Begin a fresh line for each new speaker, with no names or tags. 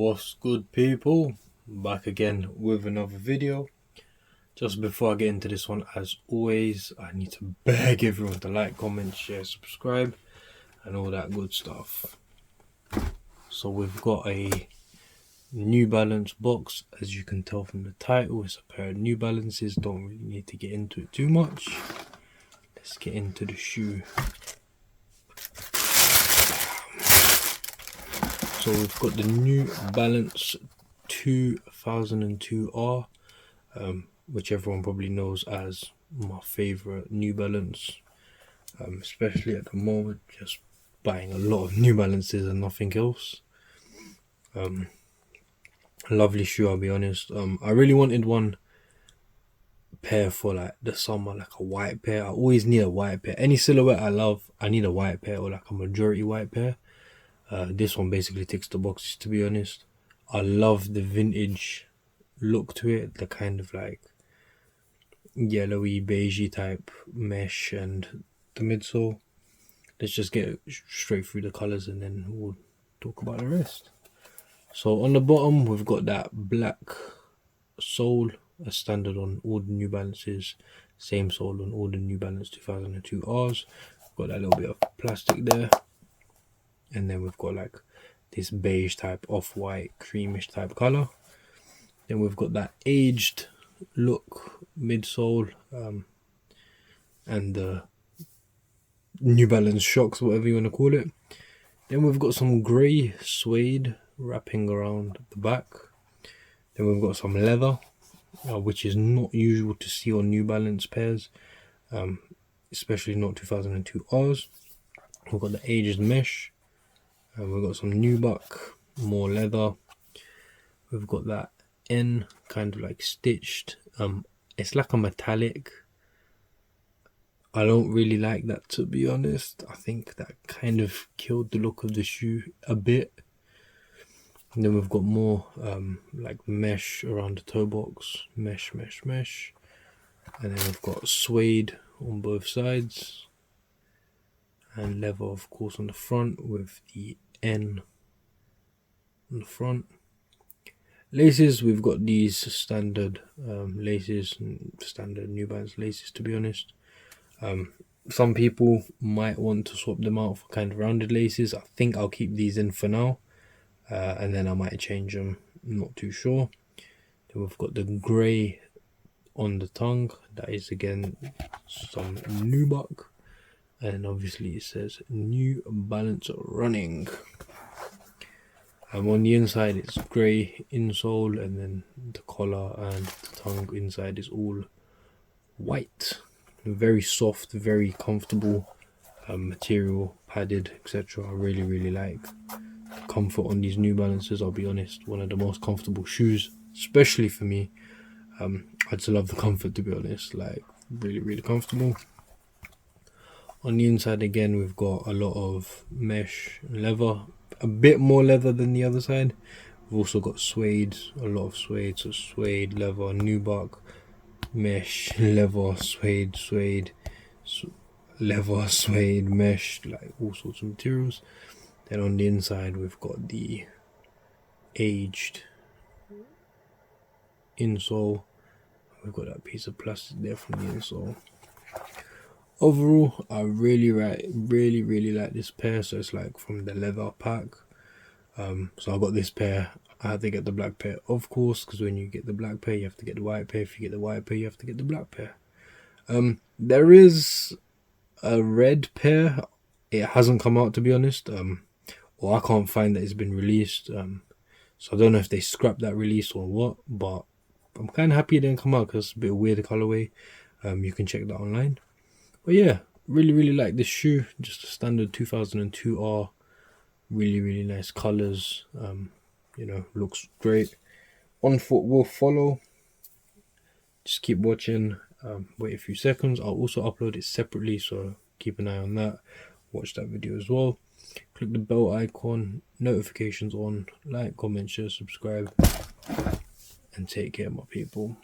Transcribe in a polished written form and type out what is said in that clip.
What's good, people? Back again with another video. Just before I get into this one, as always, I need to beg everyone to like, comment, share, subscribe and all that good stuff. So we've got a New Balance box. As you can tell from the title, it's a pair of New Balances. Don't really need to get into it too much. Let's get into the shoe. So we've got the New Balance 2002R, which everyone probably knows as my favorite New Balance, especially at the moment, just buying a lot of New Balances and nothing else. Lovely shoe, I'll be honest. I really wanted one pair for like the summer, like a white pair. I always need a white pair. Any silhouette I love, I need a white pair or like a majority white pair. This one basically ticks the boxes, to be honest. I love the vintage look to it, the kind of like yellowy, beigey type mesh and the midsole. Let's just get straight through the colours and then we'll talk about the rest. So on the bottom, we've got that black sole, a standard on all the New Balances, same sole on all the New Balance 2002Rs. Got that little bit of plastic there. And then we've got like this beige type, off-white, creamish type color. Then we've got that aged look midsole, and the New Balance shocks, whatever you want to call it. Then we've got some grey suede wrapping around the back. Then we've got some leather, which is not usual to see on New Balance pairs, especially not 2002Rs. We've got the aged mesh. We've got some nubuck, more leather. We've got that N kind of like stitched. It's like a metallic. I don't really like that, to be honest. I think that kind of killed the look of the shoe a bit. And then we've got more like mesh around the toe box. Mesh. And then we've got suede on both sides. And leather, of course, on the front with the N on the front. Laces, we've got these standard laces, standard New Balance laces, to be honest. Some people might want to swap them out for kind of rounded laces. I think I'll keep these in for now, and then I might change them, not too sure. Then we've got the grey on the tongue. That is again some nubuck. And obviously it says New Balance running. On the inside it's grey insole, and then the collar and the tongue inside is all white. Very soft, very comfortable material, padded, etc. I really like the comfort on these New Balances. I'll be honest, one of the most comfortable shoes, especially for me. I just love the comfort, to be honest. Like really comfortable. On the inside again, we've got a lot of mesh leather, a bit more leather than the other side. We've also got suede, a lot of suede, so suede, leather, nubuck, mesh, leather, suede, leather, suede, mesh, like all sorts of materials. Then on the inside, we've got the aged insole. We've got that piece of plastic there from the insole. Overall, I really like this pair. So it's like from the leather pack. So I got this pair. I had to get the black pair, of course, because when you get the black pair, you have to get the white pair. If you get the white pair, you have to get the black pair. There is a red pair. It hasn't come out, to be honest. Or I can't find that it's been released. So I don't know if they scrapped that release or what. But I'm kind of happy it didn't come out because it's a bit of a weird colorway. You can check that online. But yeah, really like this shoe. Just a standard 2002R. Really nice colors. You know, looks great. On foot will follow. Just keep watching. Wait a few seconds. I'll also upload it separately, so keep an eye on that. Watch that video as well. Click the bell icon, notifications on, like, comment, share, subscribe, and take care, my people.